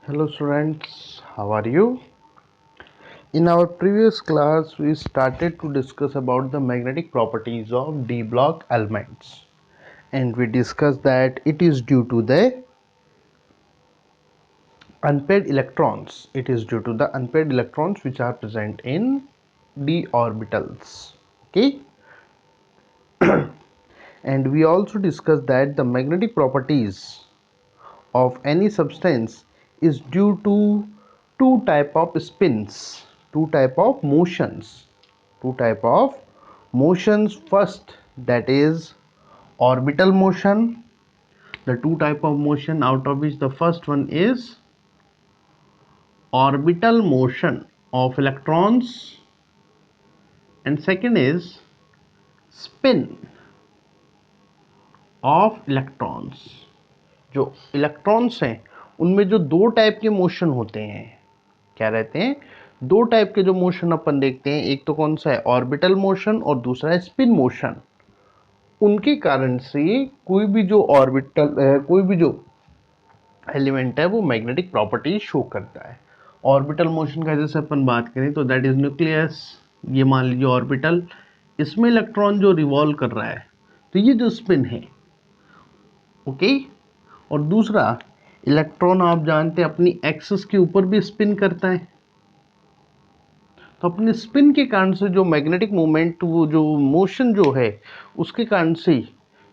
Hello students, how are you? In our previous class, we started to discuss about the magnetic properties of d block elements, and we discussed that it is due to the unpaired electrons. It is due to the unpaired electrons which are present in d orbitals. Okay, and we also discussed that the magnetic properties of any substance is due to two type of spins, two type of motions, first, that is orbital motion. The two type of motion, out of which the first one is orbital motion of electrons, and second is spin of electrons. जो electrons हैं उनमें जो दो type के motion होते हैं, क्या रहते हैं, दो टाइप के जो मोशन अपन देखते हैं, एक तो कौन सा है ऑर्बिटल मोशन और दूसरा है स्पिन मोशन। उनके कारण से कोई भी जो कोई भी जो एलिमेंट है वो मैग्नेटिक प्रॉपर्टी शो करता है। ऑर्बिटल मोशन का जैसे अपन बात करें तो दैट इज न्यूक्लियस, ये मान लीजिए ऑर्बिटल, इसमें इलेक्ट्रॉन जो रिवॉल्व कर रहा है तो ये जो स्पिन है, ओके। और दूसरा, इलेक्ट्रॉन आप जानते हैं अपनी एक्सिस के ऊपर भी स्पिन करता है, तो अपने स्पिन के कारण से जो मैग्नेटिक मूवमेंट, वो जो मोशन जो है उसके कारण से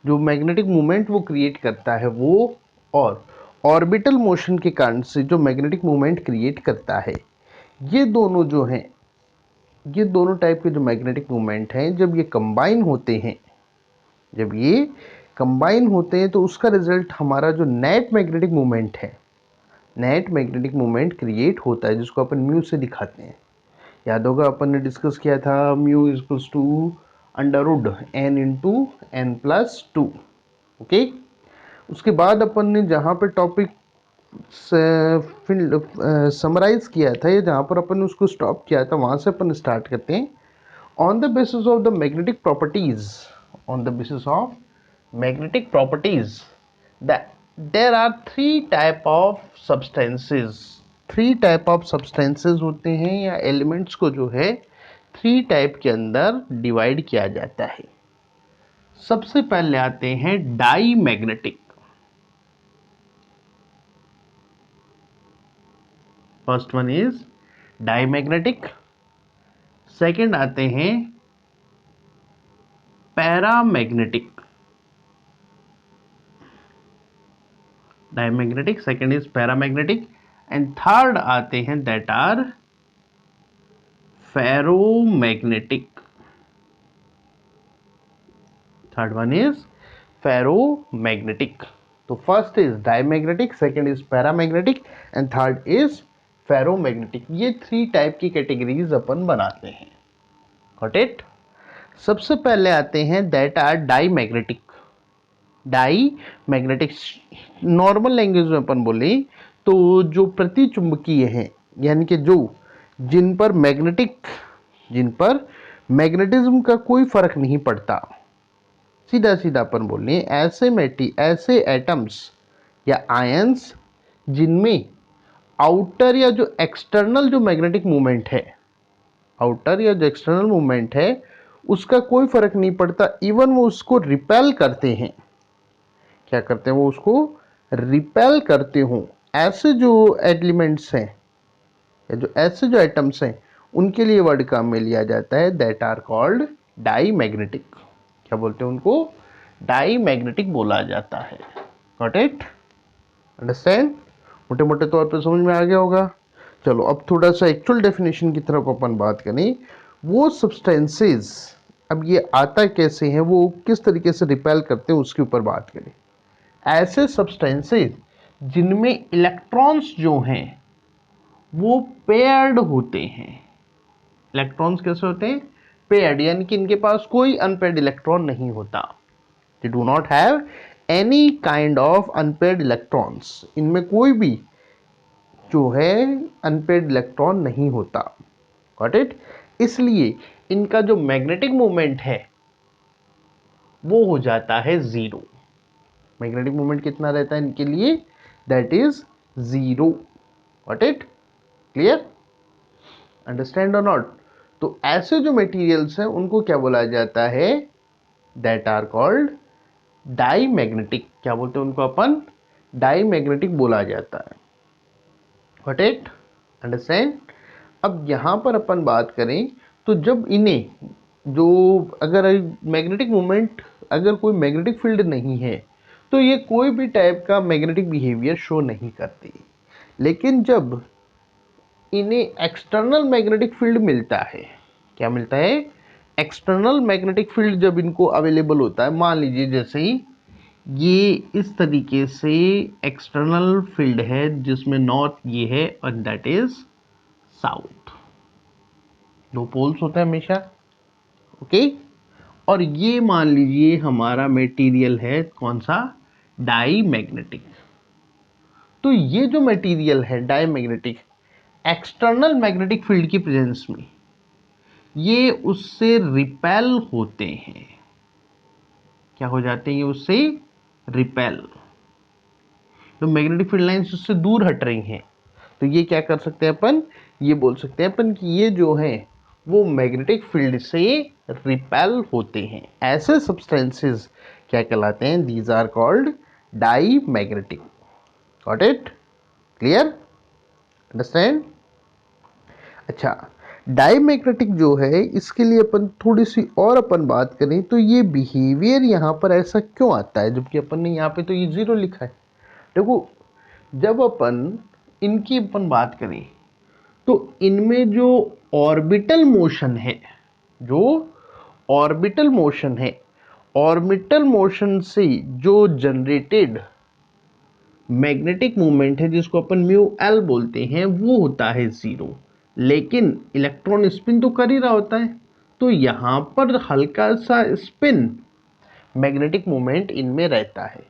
जो मैग्नेटिक मूवमेंट वो क्रिएट करता है वो, और ऑर्बिटल मोशन के कारण से जो मैग्नेटिक मूवमेंट क्रिएट करता है, ये दोनों जो हैं, ये दोनों टाइप के जो मैग्नेटिक मूवमेंट हैं, जब ये कंबाइन होते हैं, जब ये कंबाइन होते हैं तो उसका रिजल्ट हमारा जो नेट मैग्नेटिक मूवमेंट है, नेट मैग्नेटिक मूवमेंट क्रिएट होता है, जिसको अपन म्यू से दिखाते हैं। याद होगा अपन ने डिस्कस किया था mu equals to under root n into n plus two, okay. उसके बाद अपन ने जहाँ पे टॉपिक समराइज किया था, या जहाँ पर अपन ने उसको स्टॉप किया था, वहाँ से अपन स्टार्ट करते हैं। On the basis of the magnetic properties, on the basis of magnetic properties, that there are three type of substances, three type of substances होते हैं, या एलिमेंट्स को जो है थ्री टाइप के अंदर डिवाइड किया जाता है। सबसे पहले आते हैं diamagnetic, first one is diamagnetic. Second आते हैं paramagnetic, diamagnetic, second is paramagnetic, and third आते हैं that are ferromagnetic. Third one is ferromagnetic. तो first is diamagnetic, second is paramagnetic, and third is ferromagnetic. ये three type की categories अपन बनाते हैं, गॉट इट। सबसे पहले आते हैं that are diamagnetic. Diamagnetic normal language में अपन बोले तो जो प्रति चुंबकीय हैं, यानी कि जो जिन पर मैग्नेटिज्म का कोई फर्क नहीं पड़ता, सीधा सीधा अपन बोले ऐसे एटम्स या आयंस जिनमें आउटर या जो एक्सटर्नल जो मैग्नेटिक मूवमेंट है, आउटर या जो एक्सटर्नल मूवमेंट है उसका कोई फर्क नहीं पड़ता, इवन वो उसको रिपेल करते हैं। क्या करते हैं, वो उसको रिपेल करते हो। ऐसे जो एलिमेंट्स हैं या जो ऐसे जो एटम्स हैं उनके लिए वर्ड काम में लिया जाता है that are called diamagnetic. क्या बोलते हैं उनको, डाई मैग्नेटिक बोला जाता है, गॉट इट, अंडरस्टैंड। मोटे मोटे तौर पे समझ में आ गया होगा। चलो अब थोड़ा सा एक्चुअल डेफिनेशन की तरफ अपन बात करें। वो सब्सटेंसेस, अब ये आता कैसे हैं, वो किस तरीके से रिपेल करते हैं, उसके ऊपर बात करें। ऐसे सब्सटेंसेस जिनमें इलेक्ट्रॉन्स जो हैं वो पेयर्ड होते हैं। इलेक्ट्रॉन्स कैसे होते हैं, पेयर्ड, यानी कि इनके पास कोई अनपेयर्ड इलेक्ट्रॉन नहीं होता। They do not have any kind of unpaired electrons, इनमें कोई भी जो है अनपेयर्ड इलेक्ट्रॉन नहीं होता, गॉट इट। इसलिए इनका जो मैग्नेटिक मूवमेंट है वो हो जाता है जीरो। मैग्नेटिक मूवमेंट कितना रहता है इनके लिए, that is zero. What it clear, understand और नॉट। तो ऐसे जो मटेरियल्स हैं उनको क्या बोला जाता है, दैट आर कॉल्ड डाईमैग्नेटिक। क्या बोलते हैं उनको अपन, डाईमैग्नेटिक बोला जाता है, व्हाट इट अंडरस्टैंड। अब यहां पर अपन बात करें तो जब इन्हें जो अगर मैग्नेटिक मोमेंट, अगर कोई मैग्नेटिक फील्ड नहीं है तो ये कोई भी टाइप का मैग्नेटिक बिहेवियर शो नहीं करती। लेकिन जब इन्हें एक्सटर्नल मैग्नेटिक फील्ड मिलता है, क्या मिलता है, एक्सटर्नल मैग्नेटिक फील्ड जब इनको अवेलेबल होता है, मान लीजिए जैसे ही ये इस तरीके से एक्सटर्नल फील्ड है जिसमें नॉर्थ ये है और दैट इज साउथ, दो पोल्स होते हैं हमेशा, ओके। और ये मान लीजिए हमारा मटेरियल है कौन सा, डाई मैग्नेटिक। तो ये जो मटेरियल है diamagnetic, external magnetic field की प्रेजेंस में ये उससे रिपेल होते हैं, क्या हो जाते हैं, ये उससे रिपेल, तो मैग्नेटिक फील्ड लाइंस उससे दूर हट रही हैं। तो ये क्या कर सकते हैं अपन, ये बोल सकते हैं अपन कि ये जो है वो मैग्नेटिक फील्ड से रिपेल होते हैं। ऐसे सब्सटेंसेस क्या कहलाते हैं, these are called diamagnetic, got it clear, understand. अच्छा, डाईमैग्नेटिक जो है इसके लिए अपन थोड़ी सी और अपन बात करें तो ये बिहेवियर यहाँ पर ऐसा क्यों आता है, जबकि अपन ने यहाँ पे तो ये जीरो लिखा है। देखो, जब अपन इनकी अपन बात करें तो इनमें जो ऑर्बिटल मोशन है, जो ऑर्बिटल मोशन है, ऑर्बिटल मोशन से जो जनरेटेड मैग्नेटिक मूवमेंट है जिसको अपन म्यू एल बोलते हैं वो होता है जीरो। लेकिन इलेक्ट्रॉन स्पिन तो कर ही रहा होता है, तो यहां पर हल्का सा स्पिन मैग्नेटिक मूवमेंट इनमें रहता है।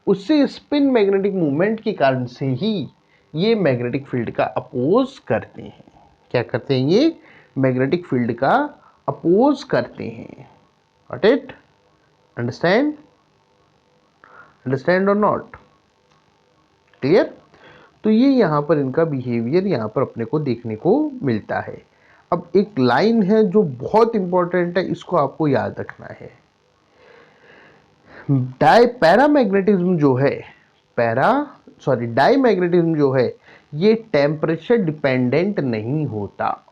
उससे स्पिन मैग्नेटिक मूवमेंट के कारण से ही ये मैग्नेटिक फील्ड का अपोज करते हैं। क्या करते हैं, ये मैग्नेटिक फील्ड का अपोज करते हैं, गॉट इट अंडरस्टैंड, अंडरस्टैंड और नॉट क्लियर। तो ये यहाँ पर इनका बिहेवियर यहाँ पर अपने को देखने को मिलता है। अब एक लाइन है जो बहुत इंपॉर्टेंट है, इसको आपको याद रखना है। पैरामैग्नेटिज्म जो है, डाईमैग्नेटिज्म जो है ये टेम्परेचर डिपेंडेंट नहीं होता,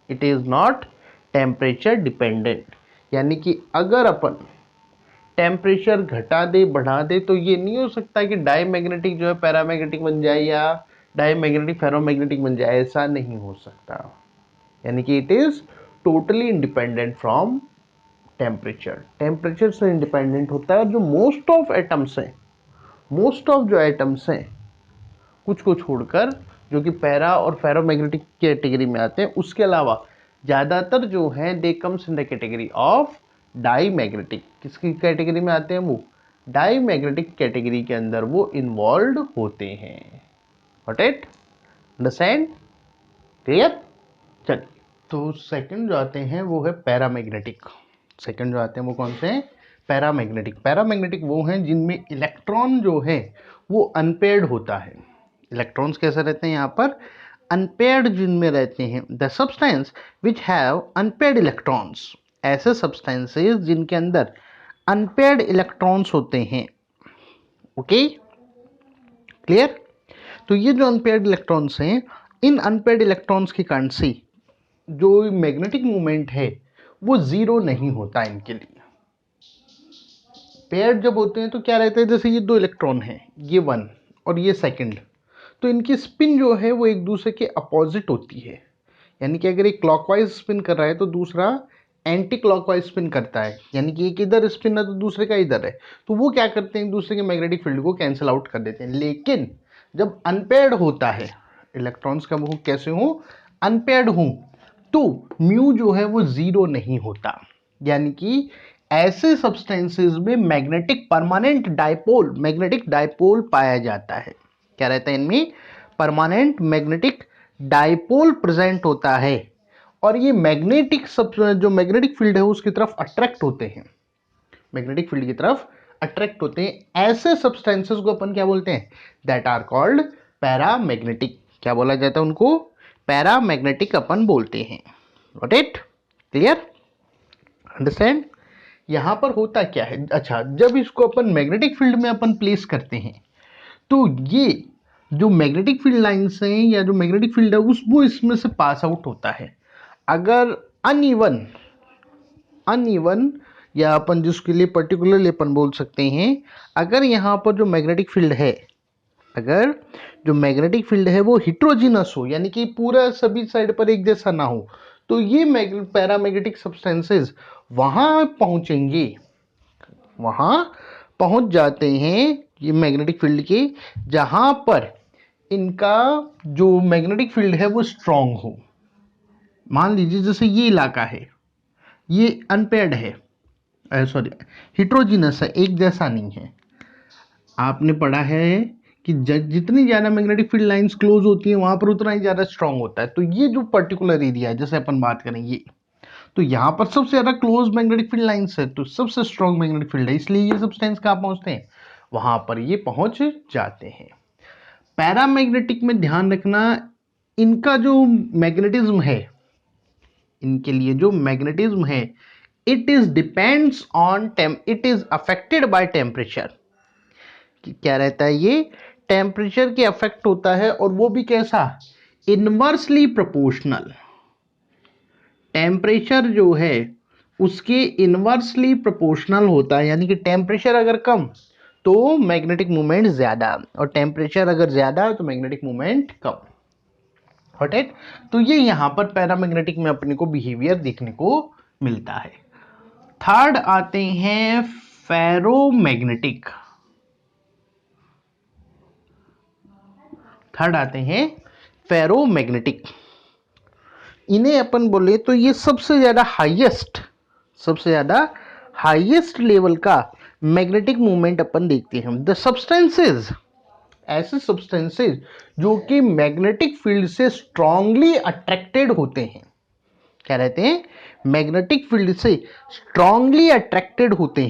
it is not temperature dependent. यानी कि अगर अपन टेम्परेचर घटा दे बढ़ा दे तो ये नहीं हो सकता कि डाईमैग्नेटिक जो है पैरामैग्नेटिक बन जाए या डाईमैग्नेटिक फेरोमैग्नेटिक बन जाए, ऐसा नहीं हो सकता। यानी कि it is totally independent from temperature, temperature से इंडिपेंडेंट होता है। और जो मोस्ट ऑफ एटम्स हैं, मोस्ट ऑफ जो एटम्स हैं कुछ को छोड़कर जो कि पैरा और फेरोमैग्नेटिक कैटेगरी में आते हैं, उसके अलावा ज़्यादातर जो हैं they comes in the category of diamagnetic. किसकी कैटेगरी में आते हैं वो, डाईमैग्नेटिक कैटेगरी के अंदर वो इन्वॉल्व होते हैं, गॉट इट अंडरस्टैंड क्लियर। चलिए, तो सेकंड जो आते हैं वो है पैरामैग्नेटिक। सेकंड जो आते हैं वो कौन से हैं, पैरामैग्नेटिक। पैरामैग्नेटिक वो हैं जिनमें इलेक्ट्रॉन जो है वो अनपेयर्ड होता है। इलेक्ट्रॉन्स कैसे रहते हैं यहाँ पर, अनपेयर्ड जिनमें रहते हैं। The substance which have unpaired electrons, ऐसे सब्सटेंसेस जिनके अंदर अनपेयर्ड इलेक्ट्रॉन्स होते हैं, ओके क्लियर। तो ये जो अनपेयर्ड इलेक्ट्रॉन्स हैं, इन अनपेयर्ड इलेक्ट्रॉन्स के कारण से जो मैग्नेटिक मूवमेंट है वो जीरो नहीं होता इनके लिए। पेयर्ड जब होते हैं तो क्या रहता है, जैसे ये दो इलेक्ट्रॉन हैं, ये वन और ये सेकंड, तो इनकी स्पिन जो है वो एक दूसरे के अपोजिट होती है। यानी कि अगर एक क्लॉकवाइज स्पिन कर रहा है तो दूसरा एंटी क्लॉकवाइज स्पिन करता है, यानी कि एक इधर स्पिन है तो दूसरे का इधर है, तो वो क्या करते हैं, एक दूसरे के मैग्नेटिक फील्ड को कैंसिल आउट कर देते हैं। लेकिन जब अनपेयर्ड होता है, इलेक्ट्रॉन्स का वो कैसे हो, अनपेयर्ड हो, तो म्यू जो है वो जीरो नहीं होता। यानी कि ऐसे सब्सटेंसेस में magnetic permanent dipole, magnetic dipole पाया जाता है। क्या रहता है इनमें, परमानेंट मैग्नेटिक डाइपोल प्रेजेंट होता है। और ये मैग्नेटिक सब जो मैग्नेटिक फील्ड है उसकी तरफ अट्रैक्ट होते हैं, मैग्नेटिक फील्ड की तरफ अट्रैक्ट होते हैं। ऐसे सब्सटेंसेस को अपन क्या बोलते हैं, दैट आर कॉल्ड पैरामैग्नेटिक। क्या बोला जाता है उनको? पैरामैग्नेटिक अपन बोलते हैं। Got it? क्लियर? अंडरस्टैंड? यहां पर होता क्या है, अच्छा, जब इसको अपन मैग्नेटिक फील्ड में अपन प्लेस करते हैं तो ये जो मैग्नेटिक फील्ड लाइंस हैं या जो मैग्नेटिक फील्ड है वो इसमें से पास आउट होता है। अगर अनइवन अनइवन या अपन जिसके लिए पर्टिकुलरली अपन बोल सकते हैं, अगर यहाँ पर जो मैग्नेटिक फील्ड है, अगर जो मैग्नेटिक फील्ड है वो हिट्रोजिनस हो, यानी कि पूरा सभी साइड पर एक जैसा ना हो, तो ये पैरामैग्नेटिक सब्सटेंसेस वहां पहुंचेंगे, वहां पहुंच जाते हैं ये मैग्नेटिक फील्ड के, जहां पर इनका जो मैग्नेटिक फील्ड है वो स्ट्रांग हो। मान लीजिए जैसे ये इलाका है, ये अनपेयर्ड है, सॉरी हिट्रोजिनस है, एक जैसा नहीं है। आपने पढ़ा है कि जितनी ज़्यादा मैग्नेटिक फील्ड लाइंस क्लोज होती हैं वहां पर उतना ही ज़्यादा स्ट्रांग होता है। तो ये जो पर्टिकुलर एरिया है, जैसे अपन बात करें ये, तो यहाँ पर सबसे ज़्यादा क्लोज मैग्नेटिक फील्ड लाइंस है, तो सबसे स्ट्रांग मैग्नेटिक फील्ड है, इसलिए ये सब्सटेंस कहाँ पहुँचते हैं? वहां पर ये पहुंच जाते हैं। पैरामैग्नेटिक में ध्यान रखना, इनका जो मैग्नेटिज्म है, इनके लिए जो मैग्नेटिज्म है, it is affected by temperature. क्या रहता है ये? टेम्परेचर के अफेक्ट होता है, और वो भी कैसा? Inversely proportional. टेम्परेचर जो है उसके इनवर्सली प्रोपोर्शनल होता है, यानी कि टेम्परेचर अगर कम तो मैग्नेटिक मूवमेंट ज्यादा, और टेम्परेचर अगर ज्यादा तो magnetic movement come. Got it? तो ये यहां पर पैरामैग्नेटिक में अपने को बिहेवियर देखने को मिलता है। थर्ड आते हैं फेरोमैग्नेटिक। थर्ड आते हैं फेरोमैग्नेटिक। इन्हें अपन बोले तो ये सबसे ज्यादा हाईएस्ट लेवल का मैग्नेटिक मूवमेंट अपन देखते हैं। द सब्सटेंसेस, ऐसे सब्सटेंसेस जो कि मैग्नेटिक फील्ड से स्ट्रांगली अट्रैक्टेड होते हैं। क्या रहते हैं? मैग्नेटिक फील्ड से स्ट्रांगली अट्रैक्टेड होते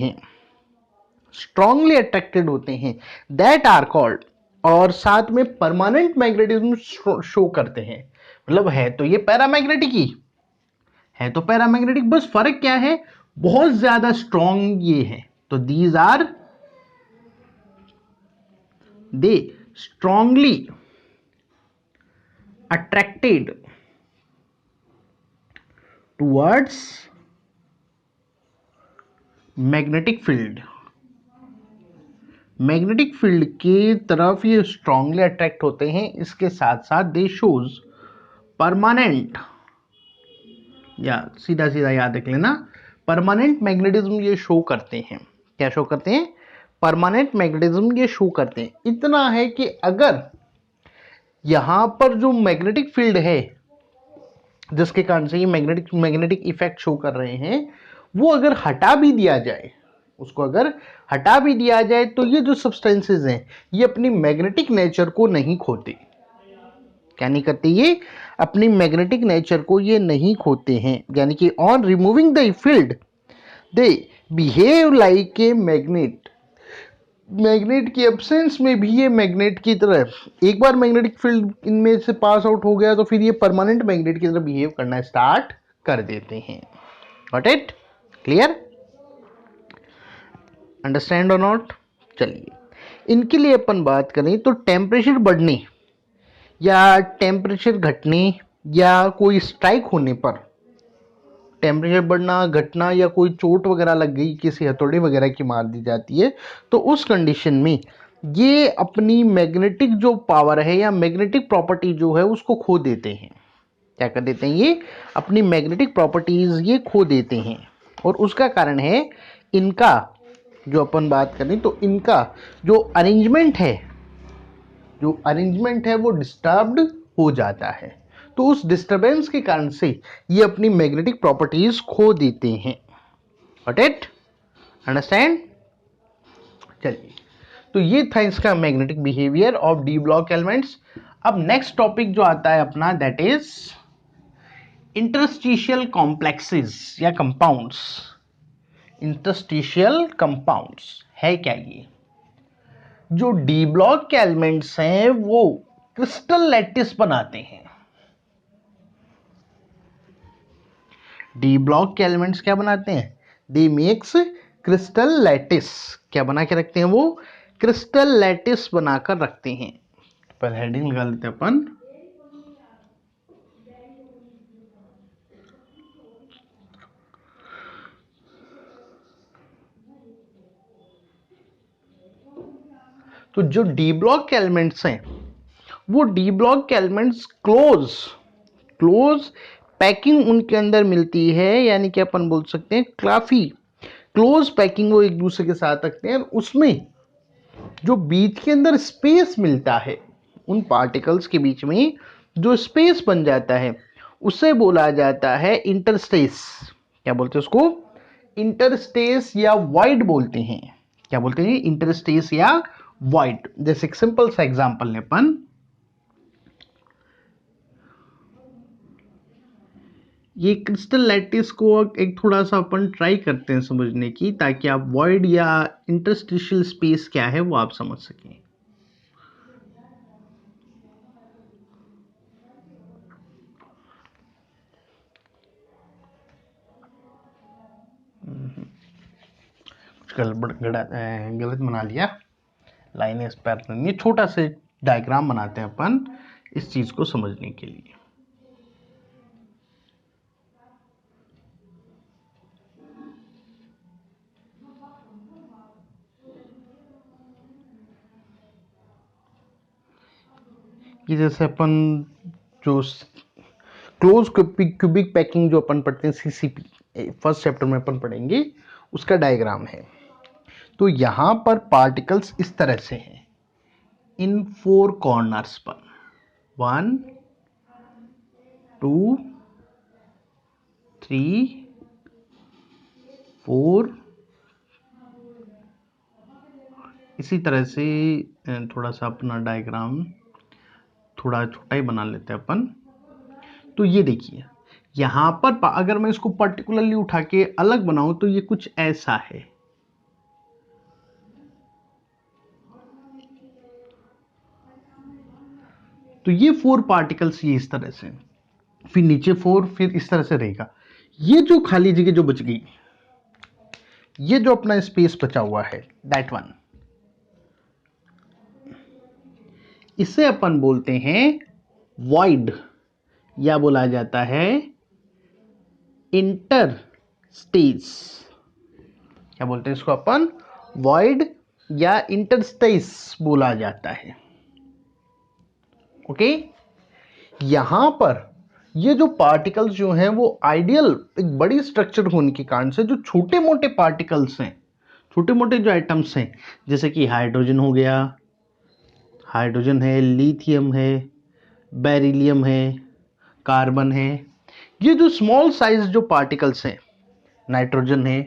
हैं, दैट आर कॉल्ड, और साथ में परमानेंट मैग्नेटिज्म शो करते हैं। मतलब है तो ये पैरामैग्नेटिक ही है, तो पैरामैग्नेटिक, बस फर्क क्या है? बहुत ज्यादा स्ट्रांग ये है, तो these are they strongly attracted towards magnetic field. Magnetic field की तरफ ये स्ट्रांगली अट्रैक्ट होते हैं। इसके साथ साथ दे शोज परमानेंट, या सीधा सीधा याद रख लेना, परमानेंट मैग्नेटिज्म ये शो करते हैं। क्या शो करते हैं? परमानेंट मैग्नेटिज्म ये शो करते हैं। इतना है कि अगर यहां पर जो मैग्नेटिक फील्ड है जिसके कारण से ये मैग्नेटिक इफेक्ट शो कर रहे हैं, वो अगर हटा भी दिया जाए, उसको अगर हटा भी दिया जाए, तो ये जो सब्सटेंसेस हैं ये अपनी मैग्नेटिक नेचर को नहीं खोते। क्या नहीं करते? ये अपनी मैग्नेटिक नेचर को ये नहीं खोते हैं, यानी कि on removing the field they behave like a magnet. Magnet की एब्सेंस में भी ये मैग्नेट की तरह, एक बार मैग्नेटिक फील्ड इनमें से पास आउट हो गया तो फिर ये परमानेंट मैग्नेट की तरह बिहेव करना स्टार्ट कर देते हैं। Got it? क्लियर? अंडरस्टैंड और नॉट? चलिए, इनके लिए अपन बात करें तो टेम्परेचर बढ़ने या टेम्परेचर घटने या कोई स्ट्राइक होने पर, टेम्परेचर बढ़ना, घटना, या कोई चोट वगैरह लग गई, किसी हथौड़ी वगैरह की मार दी जाती है, तो उस कंडीशन में ये अपनी मैग्नेटिक जो पावर है या मैग्नेटिक प्रॉपर्टी जो है उसको खो देते हैं। क्या कर देते हैं? ये अपनी मैग्नेटिक प्रॉपर्टीज ये खो देते हैं, और उसका कारण है इनका, जो अपन बात करें तो इनका जो अरेंजमेंट है वो डिस्टर्ब्ड हो जाता है। तो उस डिस्टरबेंस के कारण से ये अपनी मैग्नेटिक प्रॉपर्टीज खो देते हैं। Got it? अंडरस्टैंड? चलिए, तो ये था इसका magnetic behaviour of D block elements. अब नेक्स्ट टॉपिक जो आता है अपना, दैट इज इंटरस्टिशियल कॉम्प्लेक्सेस या कंपाउंड्स। इंटरस्टिशियल कंपाउंड्स है क्या? ये जो डी ब्लॉक के एलिमेंट्स हैं वो क्रिस्टल लैटिस बनाते हैं। डी ब्लॉक के एलिमेंट्स क्या बनाते हैं? दे मेक्स क्रिस्टल लैटिस। क्या बना के रखते हैं वो? क्रिस्टल लैटिस बनाकर रखते हैं। पहले हेडिंग लगा लेते हैं अपन। तो जो डी ब्लॉक के एलिमेंट्स हैं वो डी ब्लॉक के एलिमेंट्स क्लोज पैकिंग उनके अंदर मिलती है, यानी कि अपन बोल सकते हैं काफी क्लोज पैकिंग वो एक दूसरे के साथ रखते हैं। उसमें जो बीच के अंदर स्पेस मिलता है, उन पार्टिकल्स के बीच में जो स्पेस बन जाता है उसे बोला जाता है इंटरस्पेस। क्या बोलते हैं उसको? इंटरस्पेस या वाइड बोलते हैं। क्या बोलते हैं? इंटरस्पेस या वाइड। जैसे एक सिंपल सा एग्जांपल ले अपन, ये क्रिस्टल लैटिस को एक थोड़ा सा अपन ट्राई करते हैं समझने की, ताकि आप वॉइड या इंटरस्टिशियल स्पेस क्या है वो आप समझ सकें। कुछ गलत बना लिया, लाइनें इस पर नहीं, छोटा से डायग्राम बनाते हैं अपन इस चीज को समझने के लिए। कि जैसे अपन जो क्लोज क्यूबिक पैकिंग जो अपन पढ़ते हैं सीसीपी, फर्स्ट चैप्टर में अपन पढ़ेंगे, उसका डायग्राम है। तो यहां पर पार्टिकल्स इस तरह से हैं इन 4 कॉर्नर्स पर, 1 2 3 4। इसी तरह से थोड़ा सा अपना डायग्राम थोड़ा छोटा ही बना लेते हैं अपन। तो ये देखिए यहां पर अगर मैं इसको पर्टिकुलरली उठा के अलग बनाऊं तो ये कुछ ऐसा है। तो ये 4 पार्टिकल्स ये इस तरह से, फिर नीचे 4, फिर इस तरह से रहेगा। ये जो खाली जगह जो बच गई, ये जो अपना स्पेस बचा हुआ है, दैट वन, इसे अपन बोलते हैं वॉइड, या बोला जाता है इंटरस्पेस। क्या बोलते हैं इसको अपन? वॉइड या इंटरस्पेस बोला जाता है। ओके। यहां पर ये जो पार्टिकल्स जो हैं वो आइडियल एक बड़ी स्ट्रक्चर होने के कारण से जो छोटे मोटे पार्टिकल्स हैं, छोटे मोटे जो आइटम्स हैं, जैसे कि हाइड्रोजन हो गया, हाइड्रोजन है, लिथियम है, बेरिलियम है, कार्बन है, ये जो स्मॉल साइज जो पार्टिकल्स हैं, नाइट्रोजन है,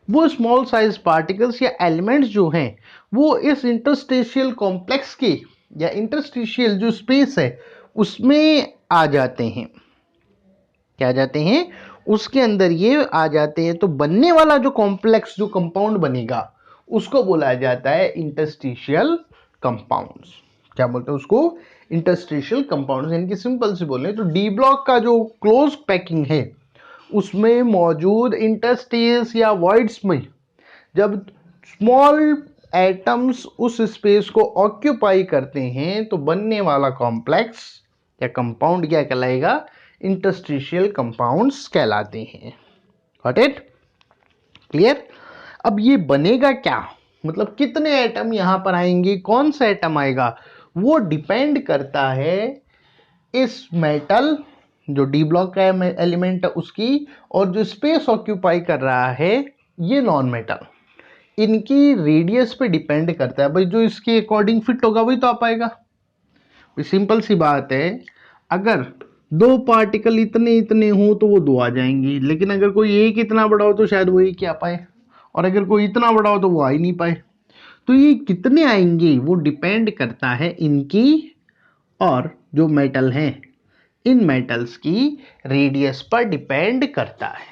वो स्मॉल साइज पार्टिकल्स या एलिमेंट्स जो हैं वो इस इंटरस्टेशियल कॉम्प्लेक्स के या इंटरस्टेशियल जो स्पेस है उसमें आ जाते हैं। क्या आ जाते हैं? उसके अंदर ये आ जाते हैं। तो बनने वाला जो कॉम्प्लेक्स जो कंपाउंड बनेगा उसको बोला जाता है इंटरस्टेशियल कंपाउंड्स। क्या बोलते हैं उसको? Interstitial compounds. यानी कि सिंपल से बोले तो डी ब्लॉक का जो क्लोज पैकिंग है उसमें मौजूद इंटरस्पेस या वॉइड्स में जब स्मॉल एटम्स उस स्पेस को ऑक्यूपाई करते हैं तो बनने वाला कॉम्प्लेक्स या कंपाउंड क्या कहलाएगा? इंटरस्टेशियल कंपाउंड्स कहलाते हैं। Got it? क्लियर? अब ये बनेगा क्या, मतलब कितने एटम यहां पर आएंगे, कौन सा एटम आएगा, वो डिपेंड करता है इस मेटल जो डी ब्लॉक का एलिमेंट है उसकी, और जो स्पेस ऑक्यूपाई कर रहा है ये नॉन मेटल, इनकी रेडियस पे डिपेंड करता है। भाई जो इसके अकॉर्डिंग फिट होगा वही तो आ पाएगा। सिंपल सी बात है, अगर 2 पार्टिकल इतने इतने हो तो वो 2 आ जाएंगे, लेकिन अगर कोई एक इतना बड़ा हो तो शायद वो एक ही आ पाए, और अगर कोई इतना बड़ा हो तो वो आ ही नहीं पाए। तो ये कितने आएंगे वो डिपेंड करता है इनकी और जो मेटल हैं इन मेटल्स की रेडियस पर डिपेंड करता है।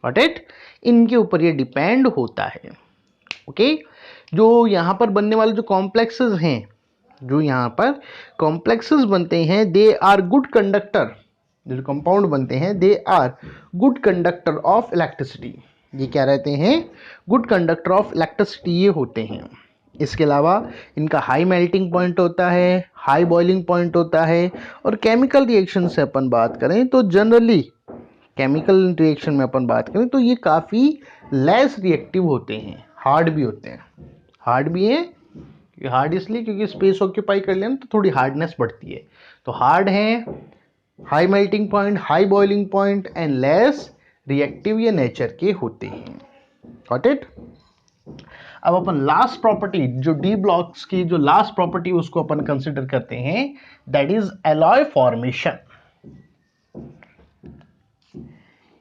Got it? इनके ऊपर ये डिपेंड होता है। ओके। जो यहां पर बनने वाले जो कॉम्प्लेक्सेस हैं जो यहाँ पर कॉम्प्लेक्सेस बनते हैं दे आर गुड कंडक्टर, जो कंपाउंड बनते हैं they are good conductor of electricity, ये क्या रहते हैं, गुड कंडक्टर ऑफ इलेक्ट्रिसिटी ये होते हैं। इसके अलावा इनका हाई मेल्टिंग पॉइंट होता है, हाई बॉइलिंग पॉइंट होता है, और केमिकल रिएक्शन से अपन बात करें तो जनरली केमिकल रिएक्शन में अपन बात करें तो ये काफ़ी लेस रिएक्टिव होते हैं, हार्ड भी होते हैं। हार्ड भी हैं, हार्ड इसलिए क्योंकि स्पेस ऑक्यूपाई कर लेना तो थोड़ी हार्डनेस बढ़ती है, तो हार्ड है, high melting point, high boiling point and less reactive ये नेचर के होते हैं। Got it. अब अपन लास्ट प्रॉपर्टी, जो डी ब्लॉक्स की जो लास्ट प्रॉपर्टी उसको अपन कंसिडर करते हैं, that is alloy formation.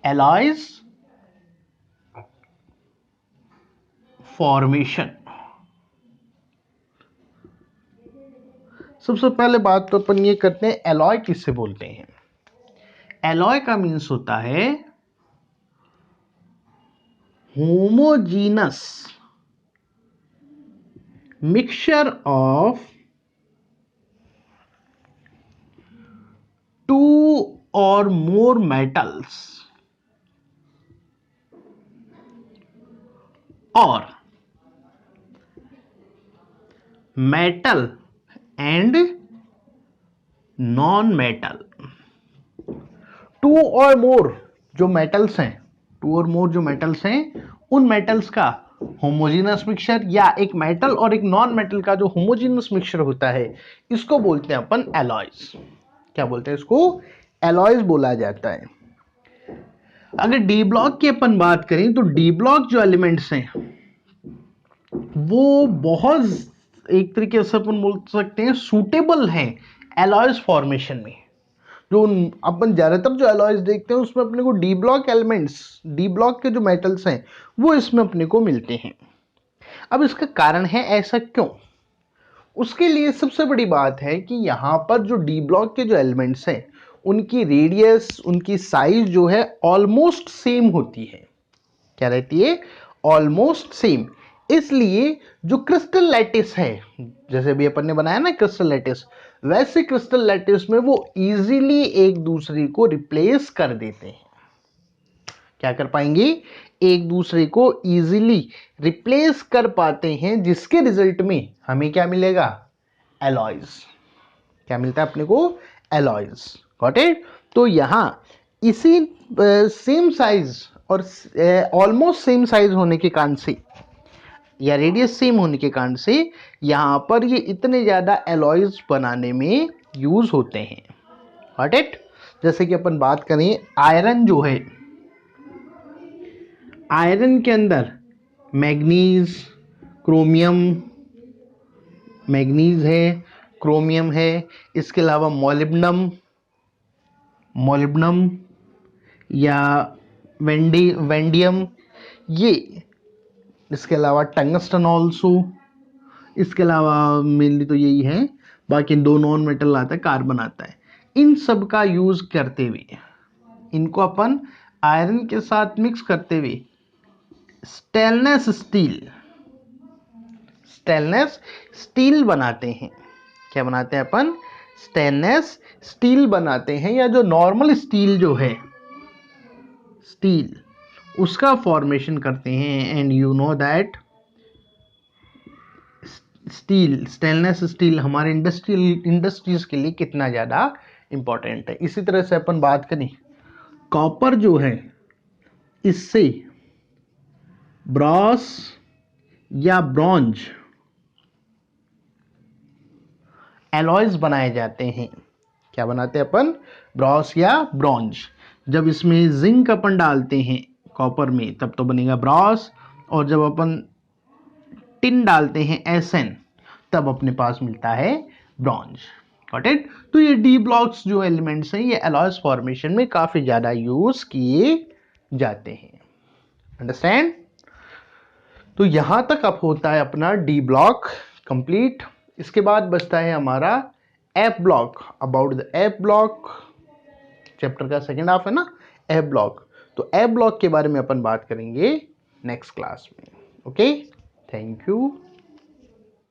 Alloys formation. सबसे पहले बात तो अपन ये करते हैं एलॉय किससे बोलते हैं। एलॉय का मीन्स होता है homogeneous mixture of two or more metals or metal and non metal. Two or more जो मेटल्स हैं, टू और मोर जो मेटल्स हैं, उन मेटल्स का होमोजेनस मिक्सचर, या एक मेटल और एक नॉन मेटल का जो होमोजेनस मिक्सचर होता है, इसको बोलते हैं अपन एलॉयज। क्या बोलते हैं इसको? एलॉयज बोला जाता है। अगर डी ब्लॉक की अपन बात करें तो डी ब्लॉक जो एलिमेंट्स हैं वो बहुत एक तरीके से अपन बोल सकते हैं सूटेबल हैं एलॉयज फॉर्मेशन में। जो अपन ज्यादातर जो एलॉयज देखते हैं उसमें अपने को D block elements, D block के जो मेटल्स हैं वो इसमें अपने को मिलते हैं। अब इसका कारण है ऐसा क्यों, उसके लिए सबसे बड़ी बात है कि यहाँ पर जो डी ब्लॉक के जो एलिमेंट्स हैं उनकी रेडियस, उनकी साइज जो है ऑलमोस्ट सेम होती है। क्या रहती है? Almost same. इसलिए जो क्रिस्टल लैटिस है, जैसे भी अपन ने बनाया ना क्रिस्टल लैटिस, वैसे क्रिस्टल लैटिस में वो इजीली एक दूसरे को रिप्लेस कर देते हैं। क्या कर पाएंगे? एक दूसरे को इजीली रिप्लेस कर पाते हैं, जिसके रिजल्ट में हमें क्या मिलेगा? एलॉयज। क्या मिलता है अपने को? एलॉयज। Got it. तो यहां इसी सेम साइज और ऑलमोस्ट सेम साइज होने के कारण से या रेडियस सेम होने के कारण से यहां पर ये इतने ज्यादा एलॉयज बनाने में यूज होते हैं। Got it. जैसे कि अपन बात करें आयरन जो है, आयरन के अंदर मैग्नीज, क्रोमियम, मैग्नीज है, क्रोमियम है, इसके अलावा मोलिब्डनम, मोलिब्डनम या वेंडियम, ये, इसके अलावा टंगस्टन ऑल्सो, इसके अलावा मेनली तो यही है, बाकी दो नॉन मेटल आता है, कार्बन आता है। इन सब का यूज करते हुए इनको अपन आयरन के साथ मिक्स करते हुए स्टेनलेस स्टील, स्टेनलेस स्टील बनाते हैं। क्या बनाते हैं अपन? स्टेनलेस स्टील बनाते हैं, या जो नॉर्मल स्टील जो है, स्टील, उसका फॉर्मेशन करते हैं। And you know that steel, stainless steel हमारे इंडस्ट्रीज के लिए कितना ज़्यादा इंपॉर्टेंट है। इसी तरह से अपन बात करें कॉपर जो है, इससे ब्रॉस या ब्रॉन्ज एलॉयज बनाए जाते हैं। क्या बनाते हैं अपन? ब्रॉस या ब्रॉन्ज। जब इसमें जिंक अपन डालते हैं कॉपर में तब तो बनेगा ब्रॉस, और जब अपन टिन डालते हैं एसएन तब अपने पास मिलता है ब्रॉन्ज। Got it. तो ये डी ब्लॉक्स जो एलिमेंट्स हैं ये एलॉयज फॉर्मेशन में काफी ज्यादा यूज किए जाते हैं। अंडरस्टैंड? तो यहां तक अब होता है अपना डी ब्लॉक कंप्लीट। इसके बाद बचता है हमारा F block. About the F block, chapter का सेकेंड हाफ है ना एफ ब्लॉक, तो एफ ब्लॉक के बारे में अपन बात करेंगे नेक्स्ट क्लास में। Okay, thank you.